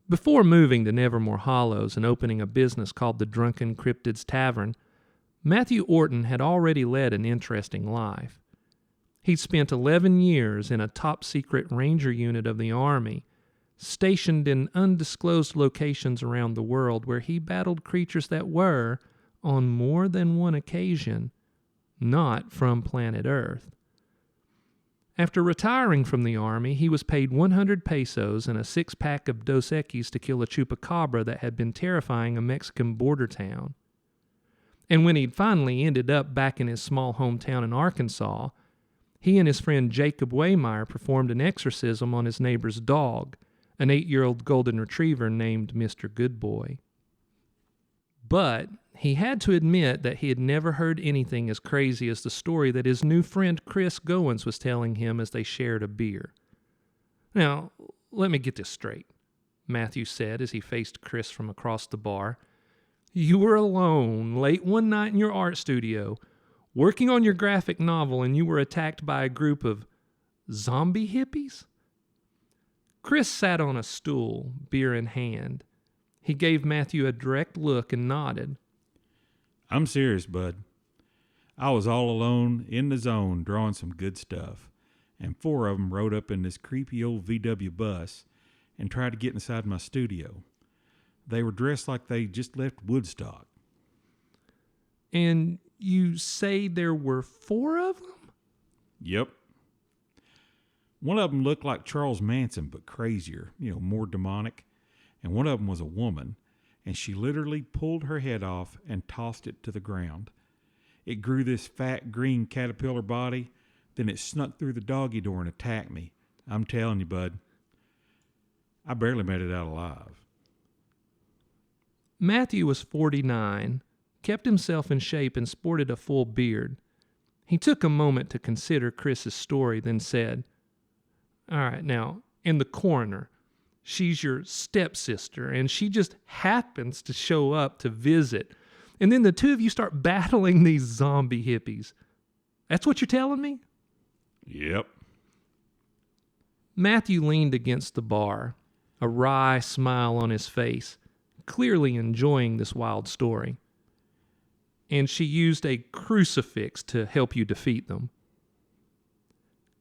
Before moving to Nevermore Hollows and opening a business called the Drunken Cryptids Tavern, Matthew Orton had already led an interesting life. He'd spent 11 years in a top-secret ranger unit of the Army, stationed in undisclosed locations around the world where he battled creatures that were, on more than one occasion, not from planet Earth. After retiring from the Army, he was paid 100 pesos and a 6-pack of Dos Equis to kill a chupacabra that had been terrifying a Mexican border town. And when he'd finally ended up back in his small hometown in Arkansas, he and his friend Jacob Waymeyer performed an exorcism on his neighbor's dog, an 8-year-old golden retriever named Mr. Goodboy. But he had to admit that he had never heard anything as crazy as the story that his new friend Chris Goins was telling him as they shared a beer. Now, let me get this straight, Matthew said as he faced Chris from across the bar. You were alone late one night in your art studio, working on your graphic novel, and you were attacked by a group of zombie hippies? Chris sat on a stool, beer in hand. He gave Matthew a direct look and nodded. I'm serious, bud. I was all alone in the zone drawing some good stuff, and 4 of them rode up in this creepy old VW bus and tried to get inside my studio. They were dressed like they just left Woodstock. And you say there were 4 of them? Yep. One of them looked like Charles Manson, but crazier, more demonic. And one of them was a woman, and she literally pulled her head off and tossed it to the ground. It grew this fat green caterpillar body, then it snuck through the doggy door and attacked me. I'm telling you, bud, I barely made it out alive. Matthew was 49, kept himself in shape, and sported a full beard. He took a moment to consider Chris's story, then said, "All right, now, in the coroner, she's your stepsister, and she just happens to show up to visit. And then the 2 of you start battling these zombie hippies. That's what you're telling me?" Yep. Matthew leaned against the bar, a wry smile on his face, clearly enjoying this wild story. "And she used a crucifix to help you defeat them."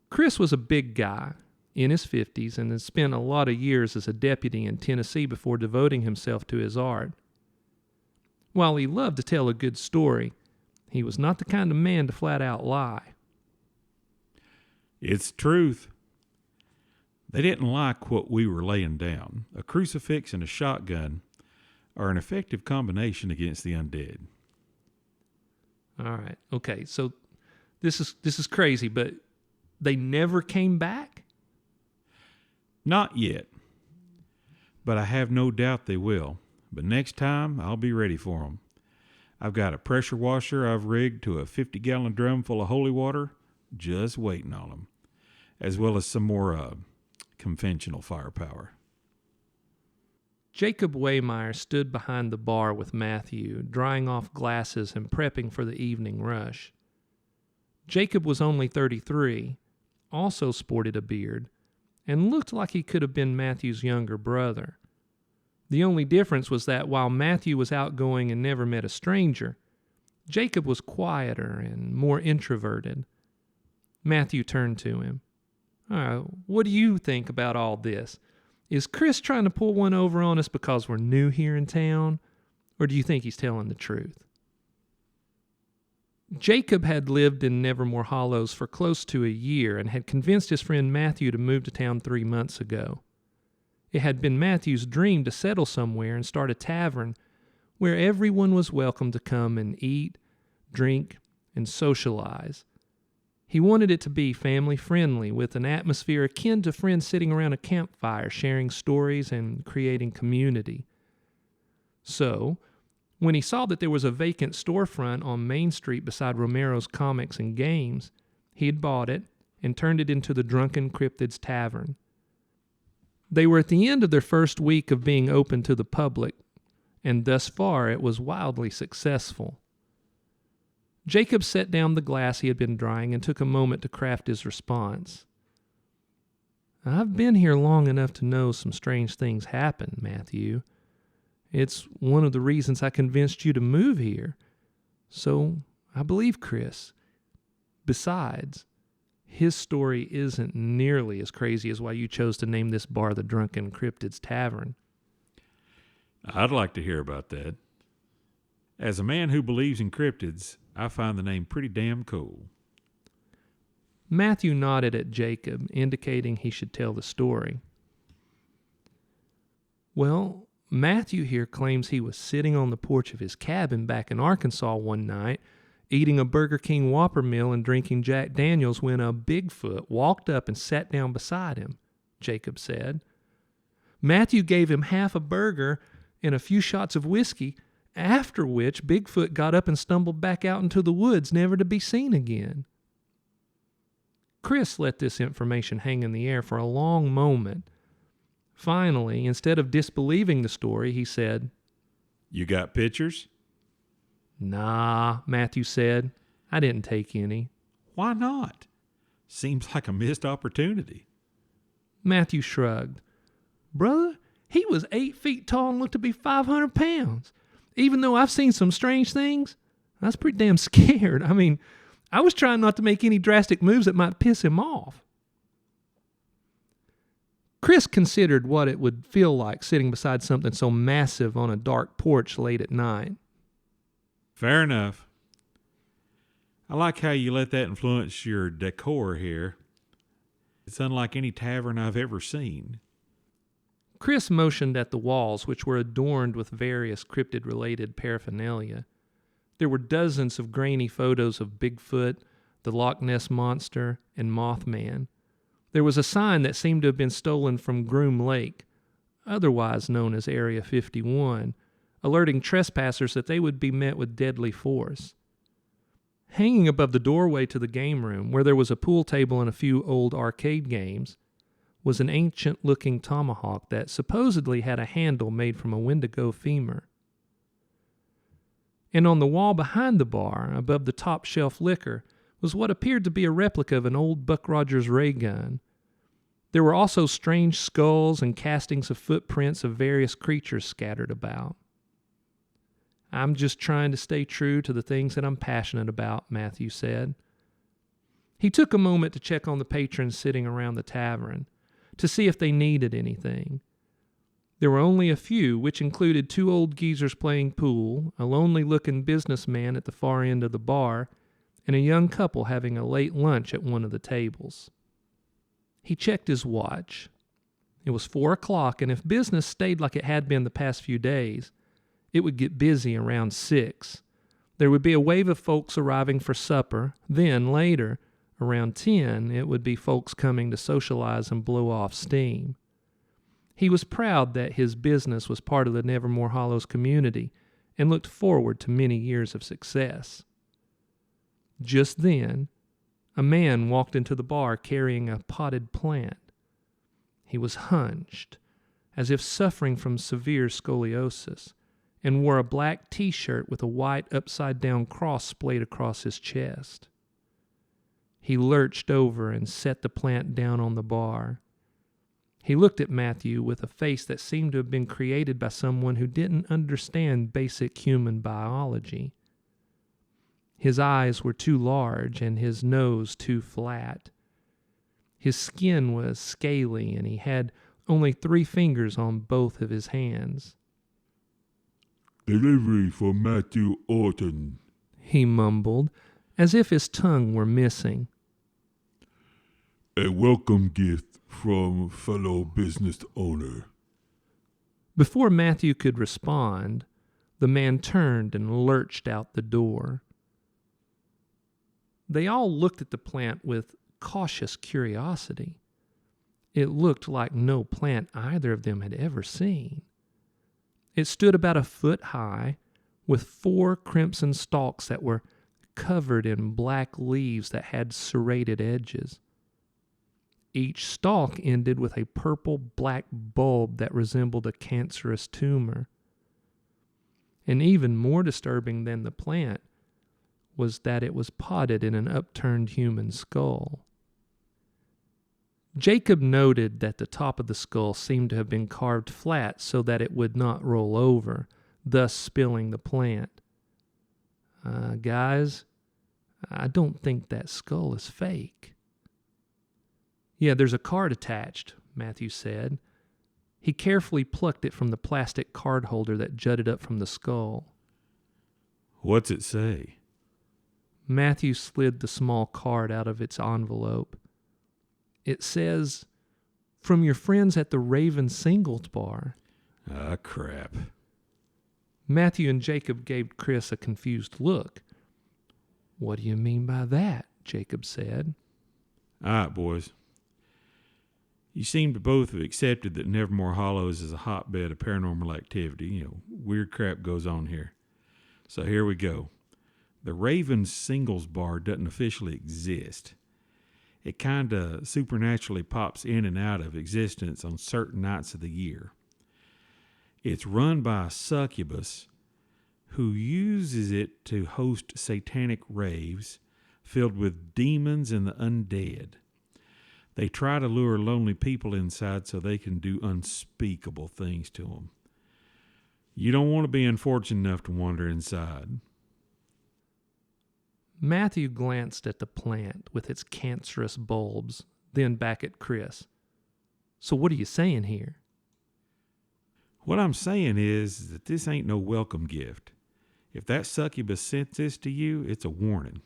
Chris was a big guy, in his 50s, and had spent a lot of years as a deputy in Tennessee before devoting himself to his art. While he loved to tell a good story, he was not the kind of man to flat out lie. It's truth. They didn't like what we were laying down. A crucifix and a shotgun are an effective combination against the undead. All right, okay, so this is crazy, but they never came back? Not yet, but I have no doubt they will. But next time, I'll be ready for them. I've got a pressure washer I've rigged to a 50-gallon drum full of holy water, just waiting on them, as well as some more conventional firepower. Jacob Waymeyer stood behind the bar with Matthew, drying off glasses and prepping for the evening rush. Jacob was only 33, also sported a beard, and looked like he could have been Matthew's younger brother. The only difference was that while Matthew was outgoing and never met a stranger, Jacob was quieter and more introverted. Matthew turned to him. What do you think about all this? Is Chris trying to pull one over on us because we're new here in town, or do you think he's telling the truth?" Jacob had lived in Nevermore Hollows for close to a year and had convinced his friend Matthew to move to town 3 months ago. It had been Matthew's dream to settle somewhere and start a tavern where everyone was welcome to come and eat, drink, and socialize. He wanted it to be family-friendly, with an atmosphere akin to friends sitting around a campfire, sharing stories and creating community. So, when he saw that there was a vacant storefront on Main Street beside Romero's Comics and Games, he had bought it and turned it into the Drunken Cryptids Tavern. They were at the end of their first week of being open to the public, and thus far it was wildly successful. Jacob set down the glass he had been drying and took a moment to craft his response. I've been here long enough to know some strange things happen, Matthew. It's one of the reasons I convinced you to move here. So I believe Chris. Besides, his story isn't nearly as crazy as why you chose to name this bar the Drunken Cryptids Tavern. I'd like to hear about that. As a man who believes in cryptids, I find the name pretty damn cool. Matthew nodded at Jacob, indicating he should tell the story. Well, Matthew here claims he was sitting on the porch of his cabin back in Arkansas one night, eating a Burger King Whopper meal and drinking Jack Daniels when a Bigfoot walked up and sat down beside him, Jacob said. Matthew gave him half a burger and a few shots of whiskey, after which Bigfoot got up and stumbled back out into the woods, never to be seen again. Chris let this information hang in the air for a long moment. Finally, instead of disbelieving the story, he said, You got pictures? Nah, Matthew said. I didn't take any. Why not? Seems like a missed opportunity. Matthew shrugged. Brother, he was 8 feet tall and looked to be 500 pounds. Even though I've seen some strange things, I was pretty damn scared. I was trying not to make any drastic moves that might piss him off. Chris considered what it would feel like sitting beside something so massive on a dark porch late at night. Fair enough. I like how you let that influence your decor here. It's unlike any tavern I've ever seen. Chris motioned at the walls, which were adorned with various cryptid-related paraphernalia. There were dozens of grainy photos of Bigfoot, the Loch Ness Monster, and Mothman. There was a sign that seemed to have been stolen from Groom Lake, otherwise known as Area 51, alerting trespassers that they would be met with deadly force. Hanging above the doorway to the game room, where there was a pool table and a few old arcade games, was an ancient-looking tomahawk that supposedly had a handle made from a Wendigo femur. And on the wall behind the bar, above the top-shelf liquor, was what appeared to be a replica of an old Buck Rogers ray gun. There were also strange skulls and castings of footprints of various creatures scattered about. I'm just trying to stay true to the things that I'm passionate about, Matthew said. He took a moment to check on the patrons sitting around the tavern, to see if they needed anything. There were only a few, which included 2 old geezers playing pool, a lonely-looking businessman at the far end of the bar, and a young couple having a late lunch at one of the tables. He checked his watch. It was 4 o'clock, and if business stayed like it had been the past few days, it would get busy around 6. There would be a wave of folks arriving for supper. Then, later, around 10, it would be folks coming to socialize and blow off steam. He was proud that his business was part of the Nevermore Hollows community and looked forward to many years of success. Just then, a man walked into the bar carrying a potted plant. He was hunched, as if suffering from severe scoliosis, and wore a black t-shirt with a white upside-down cross splayed across his chest. He lurched over and set the plant down on the bar. He looked at Matthew with a face that seemed to have been created by someone who didn't understand basic human biology. His eyes were too large and his nose too flat. His skin was scaly and he had only 3 fingers on both of his hands. Delivery for Matthew Orton, he mumbled, as if his tongue were missing. A welcome gift from fellow business owner. Before Matthew could respond, the man turned and lurched out the door. They all looked at the plant with cautious curiosity. It looked like no plant either of them had ever seen. It stood about a foot high, with 4 crimson stalks that were covered in black leaves that had serrated edges. Each stalk ended with a purple-black bulb that resembled a cancerous tumor. And even more disturbing than the plant was that it was potted in an upturned human skull. Jacob noted that the top of the skull seemed to have been carved flat so that it would not roll over, thus spilling the plant. Guys, I don't think that skull is fake. Yeah, there's a card attached, Matthew said. He carefully plucked it from the plastic card holder that jutted up from the skull. What's it say? Matthew slid the small card out of its envelope. It says, "From your friends at the Raven Singles Bar." Ah, crap. Matthew and Jacob gave Chris a confused look. "What do you mean by that?" Jacob said. All right, boys. You seem to both have accepted that Nevermore Hollows is a hotbed of paranormal activity. Weird crap goes on here. So here we go. The Raven Singles Bar doesn't officially exist. It kind of supernaturally pops in and out of existence on certain nights of the year. It's run by a succubus who uses it to host satanic raves filled with demons and the undead. They try to lure lonely people inside so they can do unspeakable things to them. You don't want to be unfortunate enough to wander inside. Matthew glanced at the plant with its cancerous bulbs, then back at Chris. "So what are you saying here?" What I'm saying is that this ain't no welcome gift. If that succubus sent this to you, it's a warning.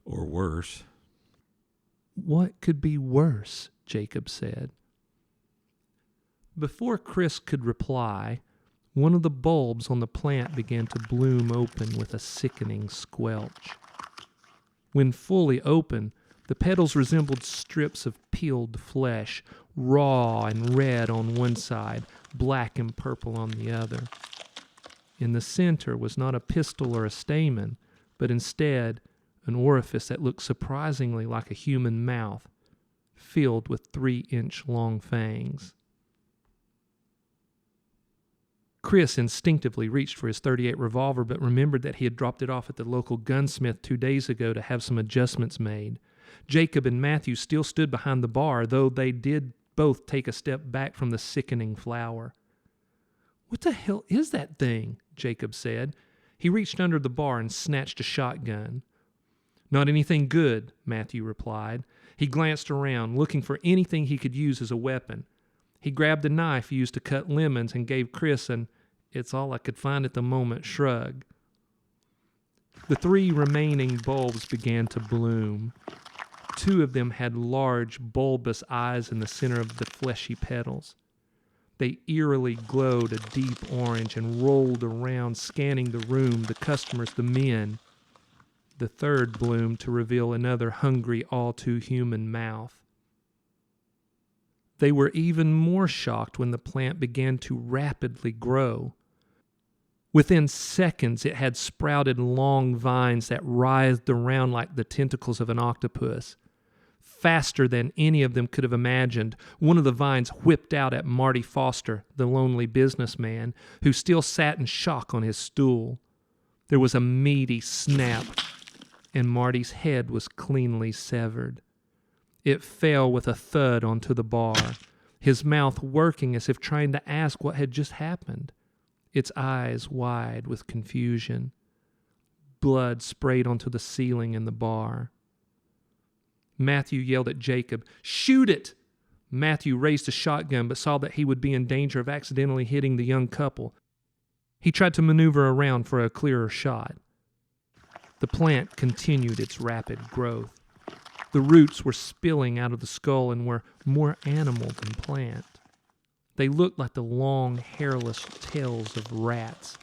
Or worse. "What could be worse?" Jacob said. Before Chris could reply, one of the bulbs on the plant began to bloom open with a sickening squelch. When fully open, the petals resembled strips of peeled flesh, raw and red on one side, black and purple on the other. In the center was not a pistil or a stamen, but instead an orifice that looked surprisingly like a human mouth, filled with 3-inch-long fangs. Chris instinctively reached for his .38 revolver, but remembered that he had dropped it off at the local gunsmith 2 days ago to have some adjustments made. Jacob and Matthew still stood behind the bar, though they did both take a step back from the sickening flower. "What the hell is that thing?" Jacob said. He reached under the bar and snatched a shotgun. "Not anything good," Matthew replied. He glanced around, looking for anything he could use as a weapon. He grabbed a knife used to cut lemons and gave Chris an "it's all I could find at the moment" shrug. The 3 remaining bulbs began to bloom. 2 of them had large, bulbous eyes in the center of the fleshy petals. They eerily glowed a deep orange and rolled around, scanning the room, the customers, the men. The 3rd bloomed to reveal another hungry, all-too-human mouth. They were even more shocked when the plant began to rapidly grow. Within seconds, it had sprouted long vines that writhed around like the tentacles of an octopus. Faster than any of them could have imagined, one of the vines whipped out at Marty Foster, the lonely businessman, who still sat in shock on his stool. There was a meaty snap, and Marty's head was cleanly severed. It fell with a thud onto the bar, his mouth working as if trying to ask what had just happened, its eyes wide with confusion. Blood sprayed onto the ceiling in the bar. Matthew yelled at Jacob, "Shoot it!" Matthew raised a shotgun but saw that he would be in danger of accidentally hitting the young couple. He tried to maneuver around for a clearer shot. The plant continued its rapid growth. The roots were spilling out of the skull and were more animal than plant. They looked like the long, hairless tails of rats,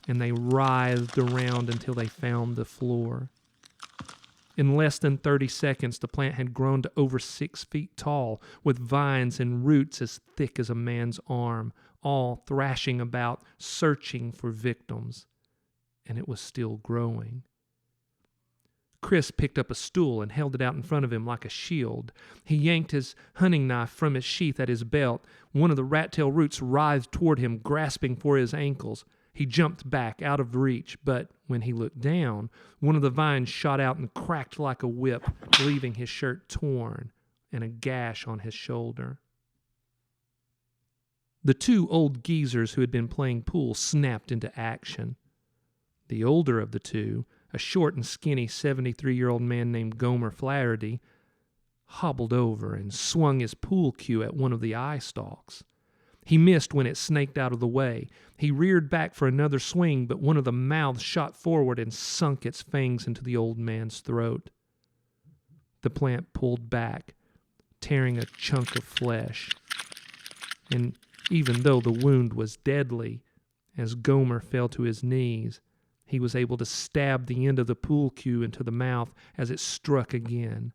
and they writhed around until they found the floor. In less than 30 seconds, the plant had grown to over 6 feet tall, with vines and roots as thick as a man's arm, all thrashing about, searching for victims. And it was still growing. Chris picked up a stool and held it out in front of him like a shield. He yanked his hunting knife from its sheath at his belt. One of the rat tail roots writhed toward him, grasping for his ankles. He jumped back out of reach, but when he looked down, one of the vines shot out and cracked like a whip, leaving his shirt torn and a gash on his shoulder. The two old geezers who had been playing pool snapped into action. The older of the two, a short and skinny 73-year-old man named Gomer Flaherty, hobbled over and swung his pool cue at one of the eye stalks. He missed when it snaked out of the way. He reared back for another swing, but one of the mouths shot forward and sunk its fangs into the old man's throat. The plant pulled back, tearing a chunk of flesh. And even though the wound was deadly, as Gomer fell to his knees, he was able to stab the end of the pool cue into the mouth as it struck again.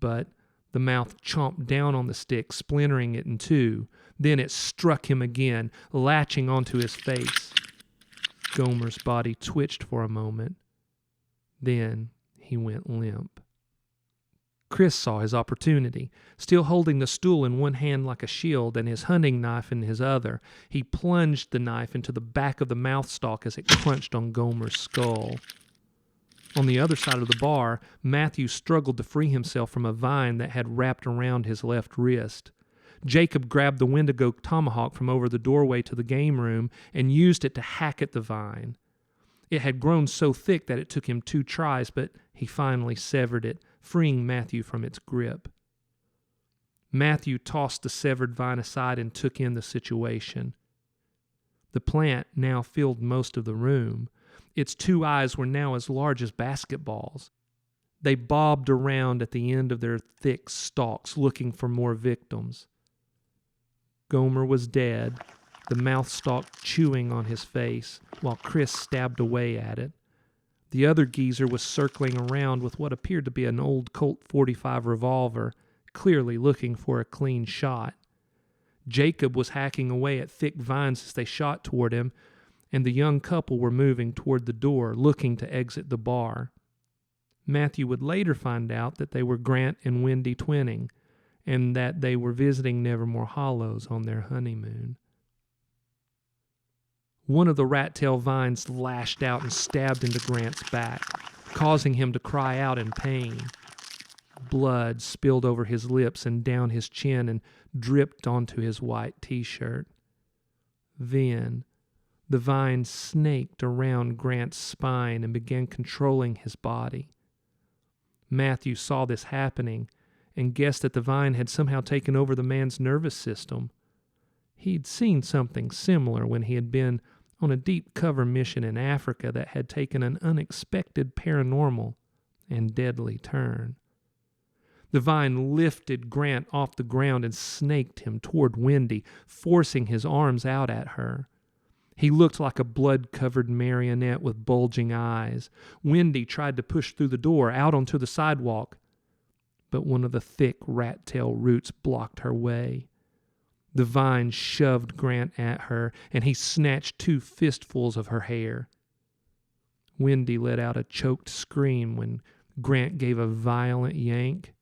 But the mouth chomped down on the stick, splintering it in two. Then it struck him again, latching onto his face. Gomer's body twitched for a moment. Then he went limp. Chris saw his opportunity. Still holding the stool in one hand like a shield and his hunting knife in his other, he plunged the knife into the back of the mouth stalk as it crunched on Gomer's skull. On the other side of the bar, Matthew struggled to free himself from a vine that had wrapped around his left wrist. Jacob grabbed the Wendigo tomahawk from over the doorway to the game room and used it to hack at the vine. It had grown so thick that it took him 2 tries, but he finally severed it, freeing Matthew from its grip. Matthew tossed the severed vine aside and took in the situation. The plant now filled most of the room. Its 2 eyes were now as large as basketballs. They bobbed around at the end of their thick stalks, looking for more victims. Gomer was dead, the mouth stalk chewing on his face, while Chris stabbed away at it. The other geezer was circling around with what appeared to be an old Colt .45 revolver, clearly looking for a clean shot. Jacob was hacking away at thick vines as they shot toward him, and the young couple were moving toward the door, looking to exit the bar. Matthew would later find out that they were Grant and Wendy twinning, and that they were visiting Nevermore Hollows on their honeymoon. One of the rat-tail vines lashed out and stabbed into Grant's back, causing him to cry out in pain. Blood spilled over his lips and down his chin and dripped onto his white t-shirt. Then, the vine snaked around Grant's spine and began controlling his body. Matthew saw this happening and guessed that the vine had somehow taken over the man's nervous system. He'd seen something similar when he had been on a deep cover mission in Africa that had taken an unexpected paranormal and deadly turn. The vine lifted Grant off the ground and snaked him toward Wendy, forcing his arms out at her. He looked like a blood-covered marionette with bulging eyes. Wendy tried to push through the door out onto the sidewalk, but one of the thick rat-tail roots blocked her way. The vine shoved Grant at her, and he snatched 2 fistfuls of her hair. Wendy let out a choked scream when Grant gave a violent yank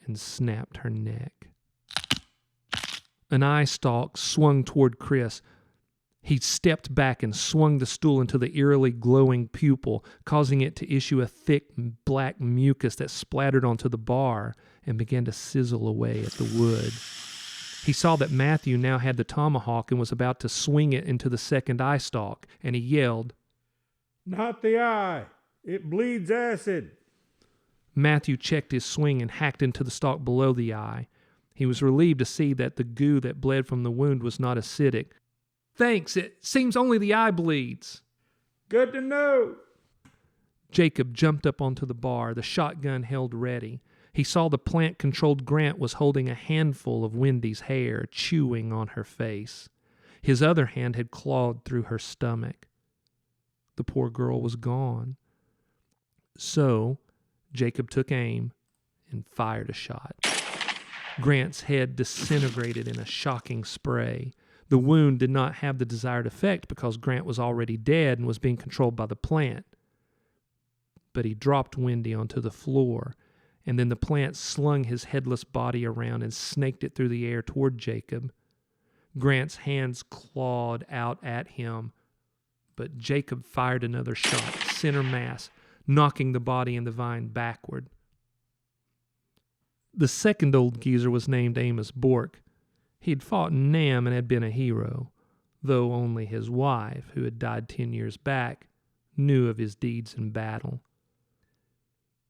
and snapped her neck. An eye stalk swung toward Chris. He stepped back and swung the stool into the eerily glowing pupil, causing it to issue a thick black mucus that splattered onto the bar and began to sizzle away at the wood. He saw that Matthew now had the tomahawk and was about to swing it into the second eye stalk, and he yelled, "Not the eye! It bleeds acid!" Matthew checked his swing and hacked into the stalk below the eye. He was relieved to see that the goo that bled from the wound was not acidic. "Thanks, it seems only the eye bleeds." "Good to know." Jacob jumped up onto the bar, the shotgun held ready. He saw the plant-controlled Grant was holding a handful of Wendy's hair, chewing on her face. His other hand had clawed through her stomach. The poor girl was gone. So, Jacob took aim and fired a shot. Grant's head disintegrated in a shocking spray. The wound did not have the desired effect because Grant was already dead and was being controlled by the plant. But he dropped Wendy onto the floor, and then the plant slung his headless body around and snaked it through the air toward Jacob. Grant's hands clawed out at him, but Jacob fired another shot, center mass, knocking the body in the vine backward. The second old geezer was named Amos Bork. He'd fought in Nam and had been a hero, though only his wife, who had died 10 years back, knew of his deeds in battle.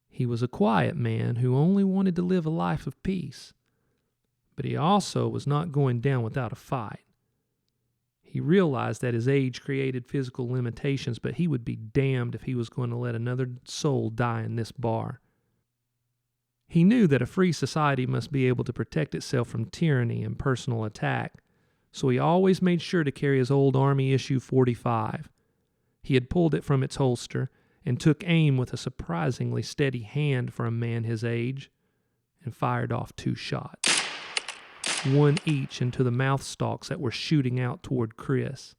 He was a quiet man who only wanted to live a life of peace, but he also was not going down without a fight. He realized that his age created physical limitations, but he would be damned if he was going to let another soul die in this bar. He knew that a free society must be able to protect itself from tyranny and personal attack, so he always made sure to carry his old Army-issue .45. He had pulled it from its holster and took aim with a surprisingly steady hand for a man his age, and fired off 2 shots, one each into the mouth stalks that were shooting out toward Chris.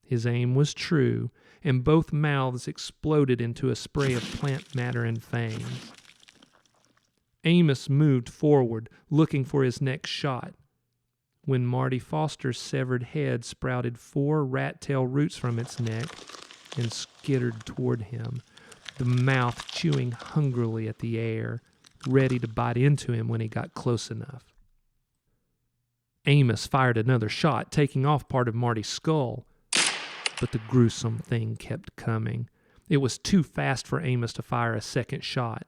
His aim was true, and both mouths exploded into a spray of plant matter and fangs. Amos moved forward, looking for his next shot, when Marty Foster's severed head sprouted 4 rat-tail roots from its neck and skittered toward him, the mouth chewing hungrily at the air, ready to bite into him when he got close enough. Amos fired another shot, taking off part of Marty's skull, but the gruesome thing kept coming. It was too fast for Amos to fire a second shot.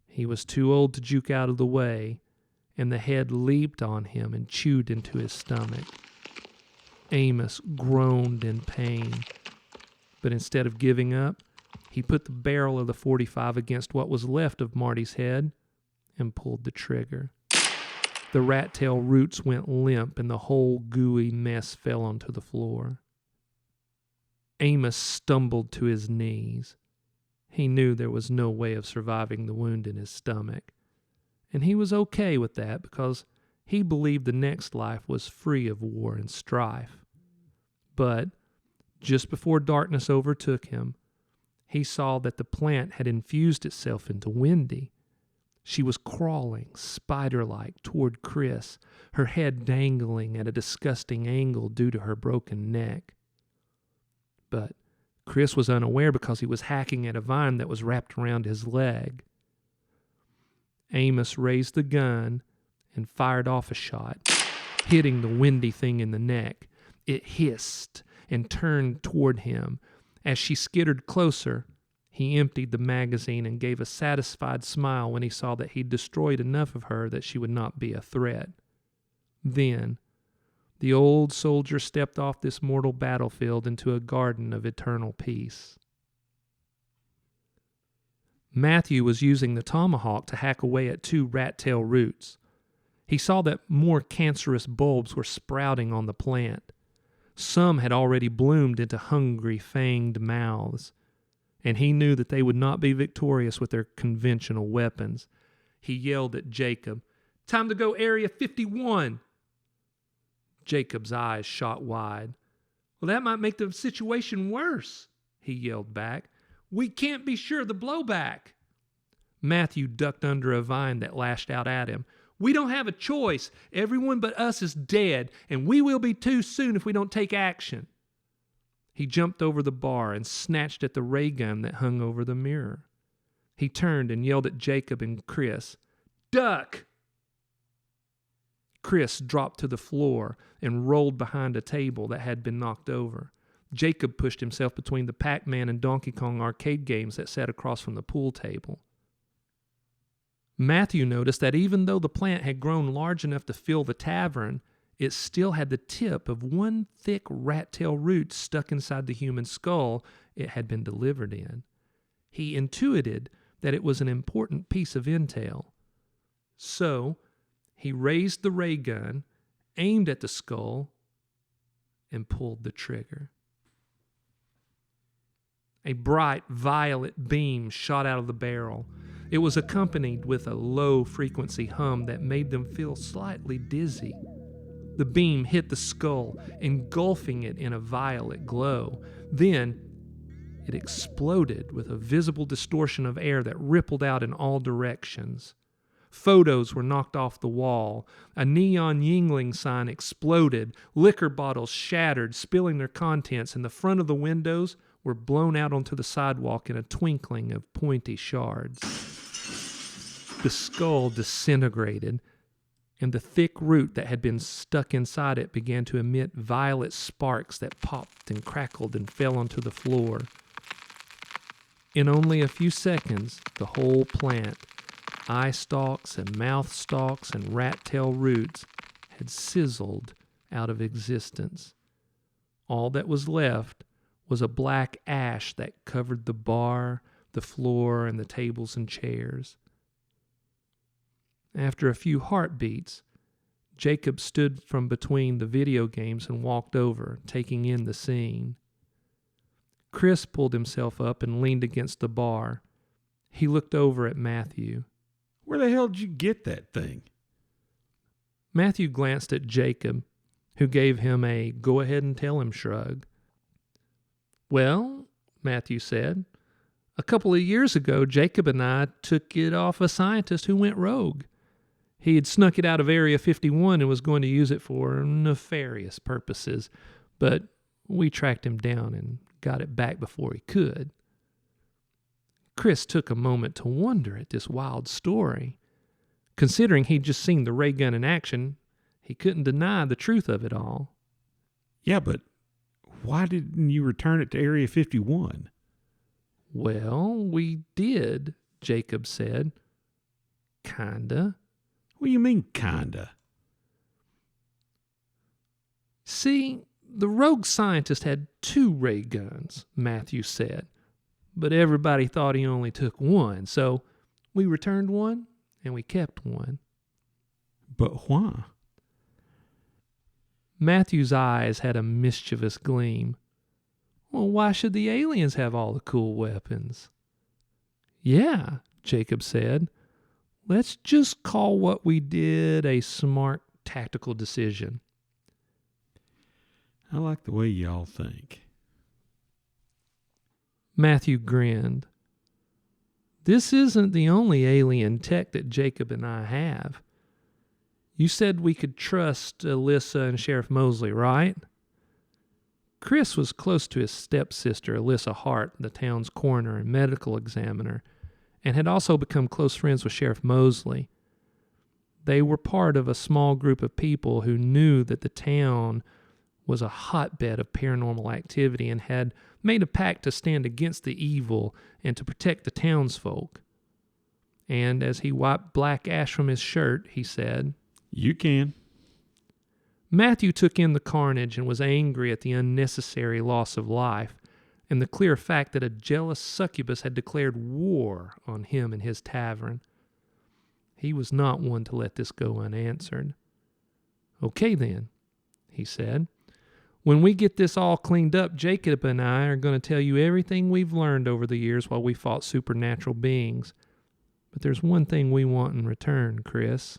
He was too old to juke out of the way, and the head leaped on him and chewed into his stomach. Amos groaned in pain, but instead of giving up, he put the barrel of the .45 against what was left of Marty's head and pulled the trigger. The rat-tail roots went limp, and the whole gooey mess fell onto the floor. Amos stumbled to his knees. He knew there was no way of surviving the wound in his stomach, and he was okay with that because he believed the next life was free of war and strife. But just before darkness overtook him, he saw that the plant had infused itself into Wendy. She was crawling, spider-like, toward Chris, her head dangling at a disgusting angle due to her broken neck. But Chris was unaware because he was hacking at a vine that was wrapped around his leg. Amos raised the gun and fired off a shot, hitting the Wendy thing in the neck. It hissed and turned toward him. As she skittered closer, he emptied the magazine and gave a satisfied smile when he saw that he'd destroyed enough of her that she would not be a threat. Then, the old soldier stepped off this mortal battlefield into a garden of eternal peace. Matthew was using the tomahawk to hack away at 2 rat-tail roots. He saw that more cancerous bulbs were sprouting on the plant. Some had already bloomed into hungry, fanged mouths, and he knew that they would not be victorious with their conventional weapons. He yelled at Jacob, "Time to go Area 51!" Jacob's eyes shot wide. "Well, that might make the situation worse," he yelled back. "We can't be sure of the blowback." Matthew ducked under a vine that lashed out at him. "We don't have a choice. Everyone but us is dead, and we will be too soon if we don't take action." He jumped over the bar and snatched at the ray gun that hung over the mirror. He turned and yelled at Jacob and Chris, "Duck!" Chris dropped to the floor and rolled behind a table that had been knocked over. Jacob pushed himself between the Pac-Man and Donkey Kong arcade games that sat across from the pool table. Matthew noticed that even though the plant had grown large enough to fill the tavern, it still had the tip of one thick rat-tail root stuck inside the human skull it had been delivered in. He intuited that it was an important piece of intel. So, he raised the ray gun, aimed at the skull, and pulled the trigger. A bright violet beam shot out of the barrel. It was accompanied with a low-frequency hum that made them feel slightly dizzy. The beam hit the skull, engulfing it in a violet glow. Then, it exploded with a visible distortion of air that rippled out in all directions. Photos were knocked off the wall. A neon Yingling sign exploded. Liquor bottles shattered, spilling their contents, and the front of the windows were blown out onto the sidewalk in a twinkling of pointy shards. The skull disintegrated, and the thick root that had been stuck inside it began to emit violet sparks that popped and crackled and fell onto the floor. In only a few seconds, the whole plant, eye stalks and mouth stalks and rat tail roots, had sizzled out of existence. All that was left was a black ash that covered the bar, the floor, and the tables and chairs. After a few heartbeats, Jacob stood from between the video games and walked over, taking in the scene. Chris pulled himself up and leaned against the bar. He looked over at Matthew. Where the hell did you get that thing? Matthew glanced at Jacob, who gave him a go-ahead-and-tell-him shrug. Well, Matthew said, a couple of years ago, Jacob and I took it off a scientist who went rogue. He had snuck it out of Area 51 and was going to use it for nefarious purposes, but we tracked him down and got it back before he could. Chris took a moment to wonder at this wild story. Considering he'd just seen the ray gun in action, he couldn't deny the truth of it all. Yeah, but why didn't you return it to Area 51? Well, we did, Jacob said. Kinda. What do you mean, kinda? See, the rogue scientist had 2 ray guns, Matthew said. But everybody thought he only took 1, so we returned one and we kept one. But why? Matthew's eyes had a mischievous gleam. Well, why should the aliens have all the cool weapons? Yeah, Jacob said. Let's just call what we did a smart tactical decision. I like the way y'all think. Matthew grinned. This isn't the only alien tech that Jacob and I have. You said we could trust Alyssa and Sheriff Mosley, right? Chris was close to his stepsister, Alyssa Hart, the town's coroner and medical examiner, and had also become close friends with Sheriff Mosley. They were part of a small group of people who knew that the town was a hotbed of paranormal activity and had made a pact to stand against the evil and to protect the townsfolk. And as he wiped black ash from his shirt, he said, You can. Matthew took in the carnage and was angry at the unnecessary loss of life and the clear fact that a jealous succubus had declared war on him and his tavern. He was not one to let this go unanswered. Okay then, he said. When we get this all cleaned up, Jacob and I are going to tell you everything we've learned over the years while we fought supernatural beings. But there's one thing we want in return, Chris.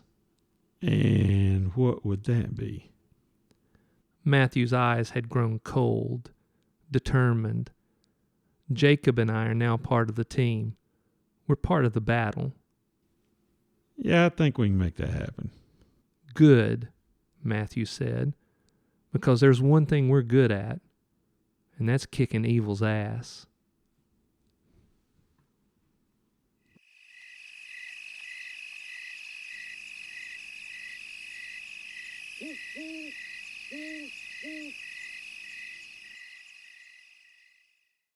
And what would that be? Matthew's eyes had grown cold, determined. Jacob and I are now part of the team. We're part of the battle. Yeah, I think we can make that happen. Good, Matthew said, because there's one thing we're good at, and that's kicking evil's ass.